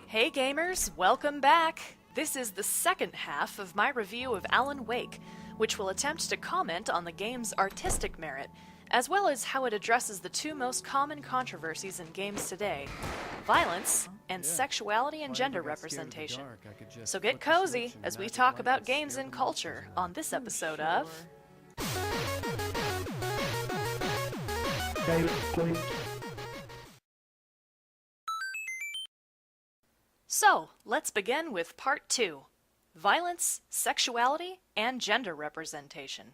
Hey gamers, welcome back! This is the second half of my review of Alan Wake, which will attempt to comment on the game's artistic merit, as well as how it addresses the two most common controversies in games today, violence and sexuality and gender representation. So get cozy as we talk about games and culture on this episode of... So, let's begin with Part 2, Violence, Sexuality, and Gender Representation.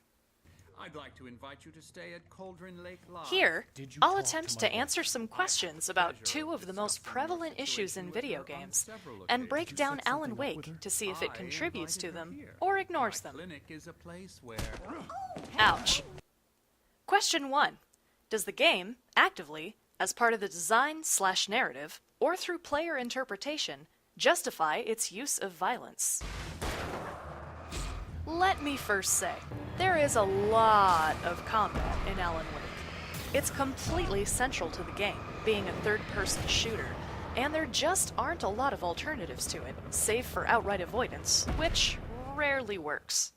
I'd like to invite you to stay at Cauldron Lake Lodge. Here, I'll attempt to answer some questions about two of the most prevalent issues in video games, and break down Alan Wake to see if it contributes to them or ignores them. Clinic is a place where... Ouch. Question 1. Does the game, actively, as part of the design/narrative, or through player interpretation, justify its use of violence? Let me first say, there is a lot of combat in Alan Wake. It's completely central to the game, being a third-person shooter, and there just aren't a lot of alternatives to it, save for outright avoidance, which rarely works.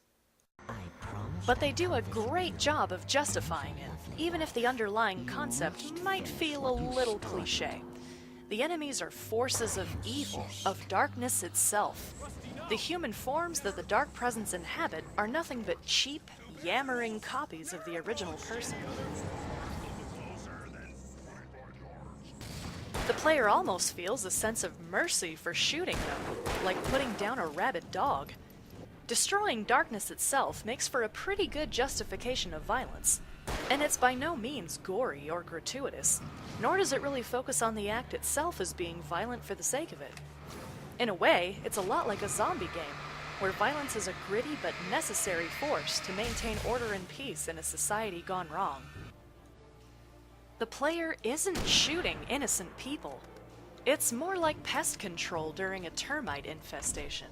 But they do a great job of justifying it, even if the underlying concept might feel a little cliché. The enemies are forces of evil, of darkness itself. The human forms that the dark presence inhabit are nothing but cheap, yammering copies of the original person. The player almost feels a sense of mercy for shooting them, like putting down a rabid dog. Destroying darkness itself makes for a pretty good justification of violence, and it's by no means gory or gratuitous, nor does it really focus on the act itself as being violent for the sake of it. In a way, it's a lot like a zombie game, where violence is a gritty but necessary force to maintain order and peace in a society gone wrong. The player isn't shooting innocent people. It's more like pest control during a termite infestation.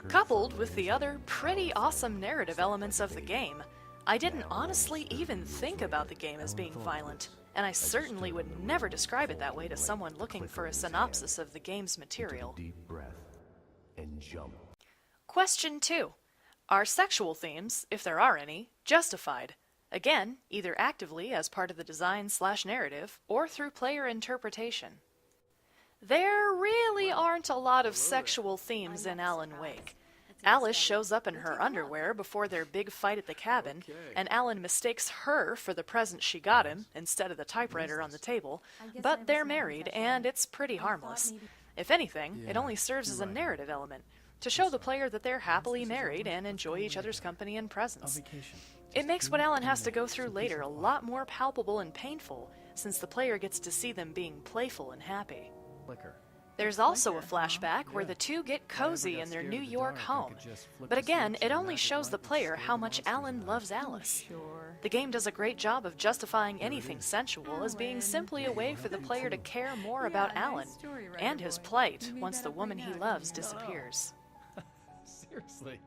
Coupled with the other pretty awesome narrative elements of the game, I didn't honestly even think about the game as being violent, and I certainly would never describe it that way to someone looking for a synopsis of the game's material. Question 2. Are sexual themes, if there are any, justified? Again, either actively as part of the design/narrative, or through player interpretation. There really aren't a lot of sexual themes in Alan Wake. Alice shows up in her underwear before their big fight at the cabin, and Alan mistakes her for the present she got him, instead of the typewriter on the table, but they're married, and it's pretty harmless. If anything, it only serves as a narrative element, to show the player that they're happily married and enjoy each other's company and presence. It makes what Alan has to go through later a lot more palpable and painful, since the player gets to see them being playful and happy. There's also a flashback where the two get cozy in their New York home, but again, it only shows the player how much Alan loves Alice. The game does a great job of justifying anything sensual as being simply a way for the player to care more about Alan and his plight once the woman he loves disappears. Seriously.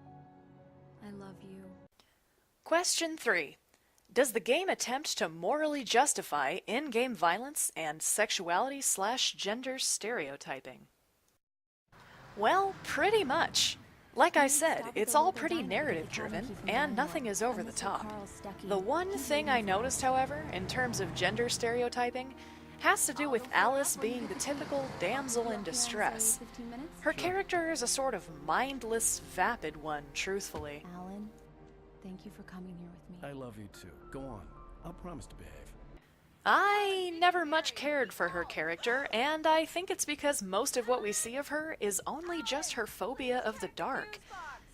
I love you. Question 3. Does the game attempt to morally justify in-game violence and sexuality/gender stereotyping? Well, pretty much. Like I said, it's all pretty narrative-driven, and nothing is over the top. The one thing I noticed, however, in terms of gender stereotyping, has to do with Alice being the typical damsel in distress. Her character is a sort of mindless, vapid one, truthfully. Alan, thank you for coming here with me. I love you too. Go on. I'll promise to behave. I never much cared for her character, and I think it's because most of what we see of her is only just her phobia of the dark.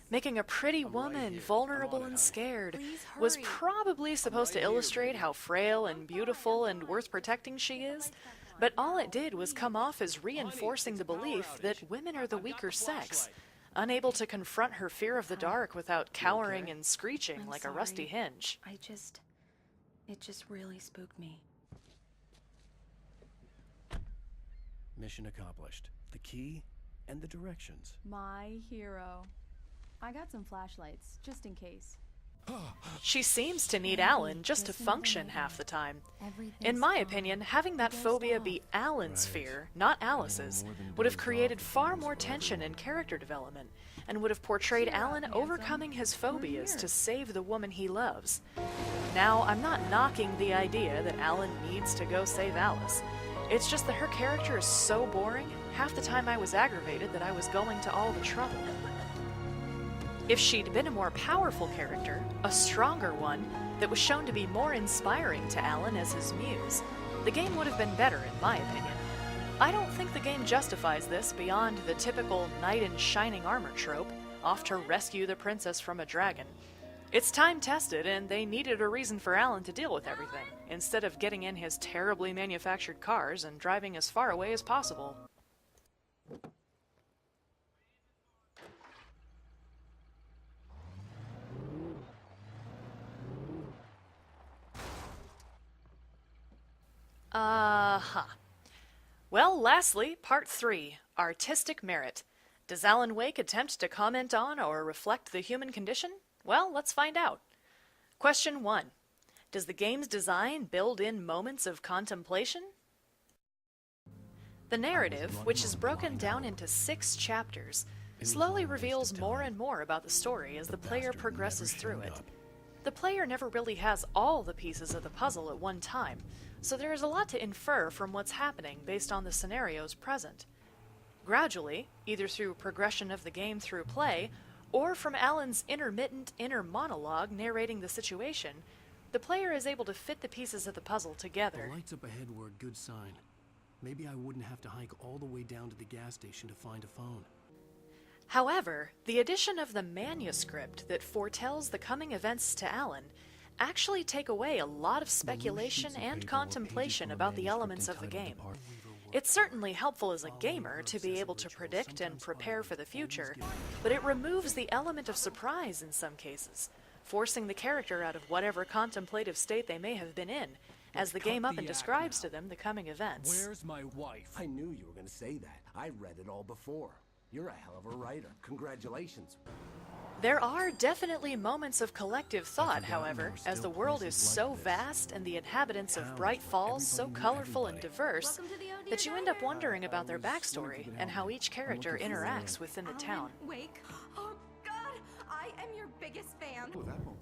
Making a pretty woman vulnerable and scared was probably supposed to illustrate how frail and beautiful and worth protecting she is, but all it did was come off as reinforcing the belief that women are the weaker sex, unable to confront her fear of the dark without cowering and screeching like a rusty hinge. It just really spooked me. Mission accomplished. The key and the directions. My hero. I got some flashlights, just in case. She seems to need Alan just to function half the time. In my opinion, having that phobia be Alan's fear, not Alice's, would have created far more tension and character development, and would have portrayed Alan overcoming his phobias to save the woman he loves. Now, I'm not knocking the idea that Alan needs to go save Alice. It's just that her character is so boring, half the time I was aggravated that I was going to all the trouble. If she'd been a more powerful character, a stronger one, that was shown to be more inspiring to Alan as his muse, the game would have been better in my opinion. I don't think the game justifies this beyond the typical knight in shining armor trope, off to rescue the princess from a dragon. It's time-tested, and they needed a reason for Alan to deal with everything, instead of getting in his terribly manufactured cars and driving as far away as possible. Well, lastly, Part 3, Artistic Merit. Does Alan Wake attempt to comment on or reflect the human condition? Well, let's find out. Question 1. Does the game's design build in moments of contemplation? The narrative, which is broken down into 6 chapters, slowly reveals more and more about the story as the player progresses through it. The player never really has all the pieces of the puzzle at one time, so there is a lot to infer from what's happening based on the scenarios present. Gradually, either through progression of the game through play, or from Alan's intermittent inner monologue narrating the situation, the player is able to fit the pieces of the puzzle together. The lights up ahead were a good sign. Maybe I wouldn't have to hike all the way down to the gas station to find a phone. However, the addition of the manuscript that foretells the coming events to Alan actually take away a lot of speculation and contemplation about the elements of the game. It's certainly helpful as a gamer to be able to predict and prepare for the future, but it removes the element of surprise in some cases, forcing the character out of whatever contemplative state they may have been in, as the game up and describes to them the coming events. Where's my wife? I knew you were going to say that. I read it all before. You're a hell of a writer. Congratulations. There are definitely moments of collective thought, however, as the world is so vast and the inhabitants of Bright Falls so colorful and diverse that you end up wondering about their backstory and how each character interacts within the town. Wake. Oh God, I am your biggest fan.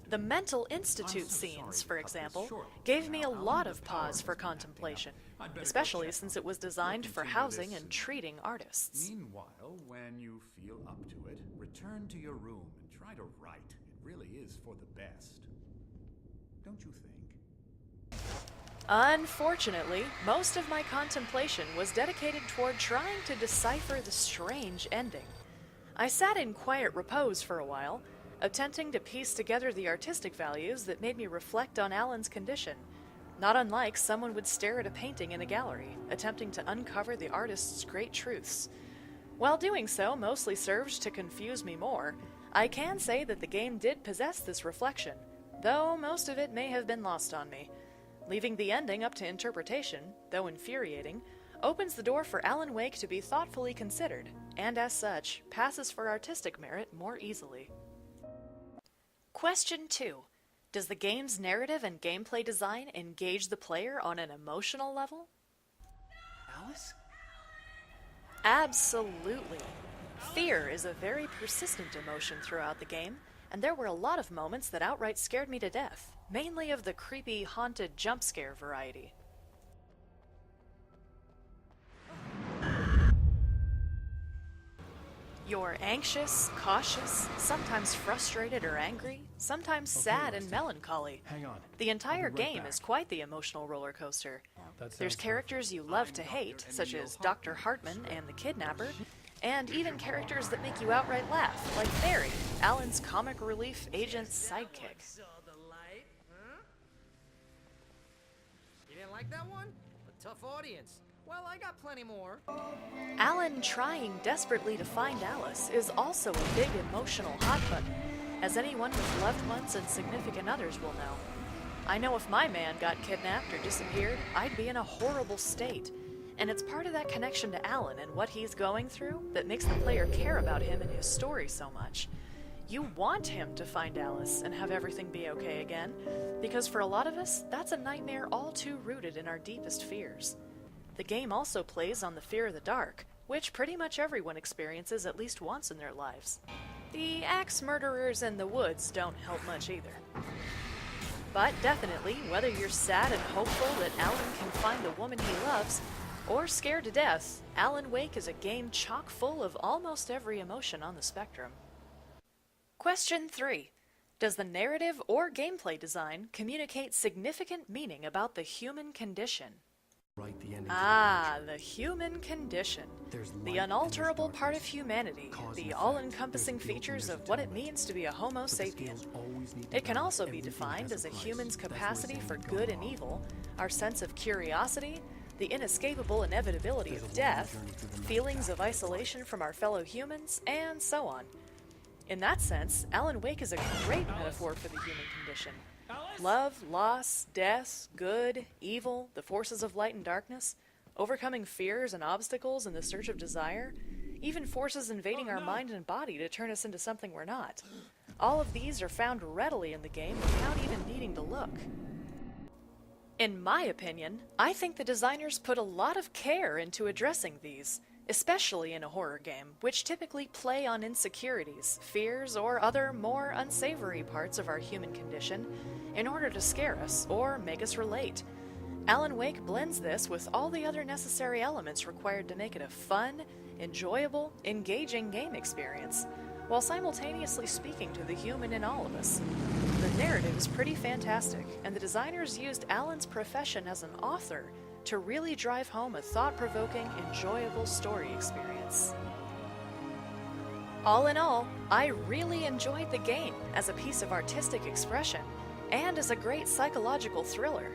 The Mental Institute scenes, for example, gave me a lot of pause for contemplation, especially since it was designed for housing and treating artists. Meanwhile, when you feel up to it, return to your room and try to write. It really is for the best. Don't you think? Unfortunately, most of my contemplation was dedicated toward trying to decipher the strange ending. I sat in quiet repose for a while, attempting to piece together the artistic values that made me reflect on Alan's condition, not unlike someone would stare at a painting in a gallery, attempting to uncover the artist's great truths. While doing so mostly served to confuse me more, I can say that the game did possess this reflection, though most of it may have been lost on me. Leaving the ending up to interpretation, though infuriating, opens the door for Alan Wake to be thoughtfully considered, and as such, passes for artistic merit more easily. Question 2. Does the game's narrative and gameplay design engage the player on an emotional level? Alice? Absolutely. Fear is a very persistent emotion throughout the game, and there were a lot of moments that outright scared me to death, mainly of the creepy, haunted jump scare variety. You're anxious, cautious, sometimes frustrated or angry, sometimes sad and melancholy. Hang on. The entire game is quite the emotional roller coaster. There's characters you love to hate, such as Dr. Hartman and the Kidnapper, and even characters that make you outright laugh, like Barry, Alan's comic relief agent's sidekick. You didn't like that one? A tough audience. Well, I got plenty more. Alan trying desperately to find Alice is also a big emotional hot button, as anyone with loved ones and significant others will know. I know if my man got kidnapped or disappeared, I'd be in a horrible state, and it's part of that connection to Alan and what he's going through that makes the player care about him and his story so much. You want him to find Alice and have everything be okay again, because for a lot of us, that's a nightmare all too rooted in our deepest fears. The game also plays on the fear of the dark, which pretty much everyone experiences at least once in their lives. The axe murderers in the woods don't help much either. But definitely, whether you're sad and hopeful that Alan can find the woman he loves, or scared to death, Alan Wake is a game chock full of almost every emotion on the spectrum. Question 3. Does the narrative or gameplay design communicate significant meaning about the human condition? Write the ending to The human condition. There's light The and unalterable there's part of darkness. humanity, Cause the and effect. all-encompassing There's guilt and features there's of what it atonement. means to be a Homo But the sapien. scales always need to It can balance. also be Everything defined has as a price. human's That's where capacity things for go good and wrong. evil, our sense of curiosity, the inescapable inevitability There's a of long death, journey through the night feelings back of and isolation from our fellow humans, and so on. In that sense, Alan Wake is a great metaphor for the human condition. Love, loss, death, good, evil, the forces of light and darkness, overcoming fears and obstacles in the search of desire, even forces invading our mind and body to turn us into something we're not. All of these are found readily in the game without even needing to look. In my opinion, I think the designers put a lot of care into addressing these, especially in a horror game, which typically play on insecurities, fears, or other more unsavory parts of our human condition in order to scare us or make us relate. Alan Wake blends this with all the other necessary elements required to make it a fun, enjoyable, engaging game experience, while simultaneously speaking to the human in all of us. The narrative is pretty fantastic, and the designers used Alan's profession as an author to really drive home a thought-provoking, enjoyable story experience. All in all, I really enjoyed the game as a piece of artistic expression, and as a great psychological thriller.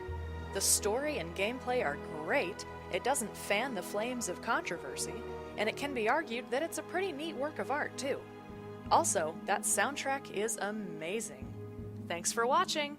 The story and gameplay are great, it doesn't fan the flames of controversy, and it can be argued that it's a pretty neat work of art, too. Also, that soundtrack is amazing. Thanks for watching!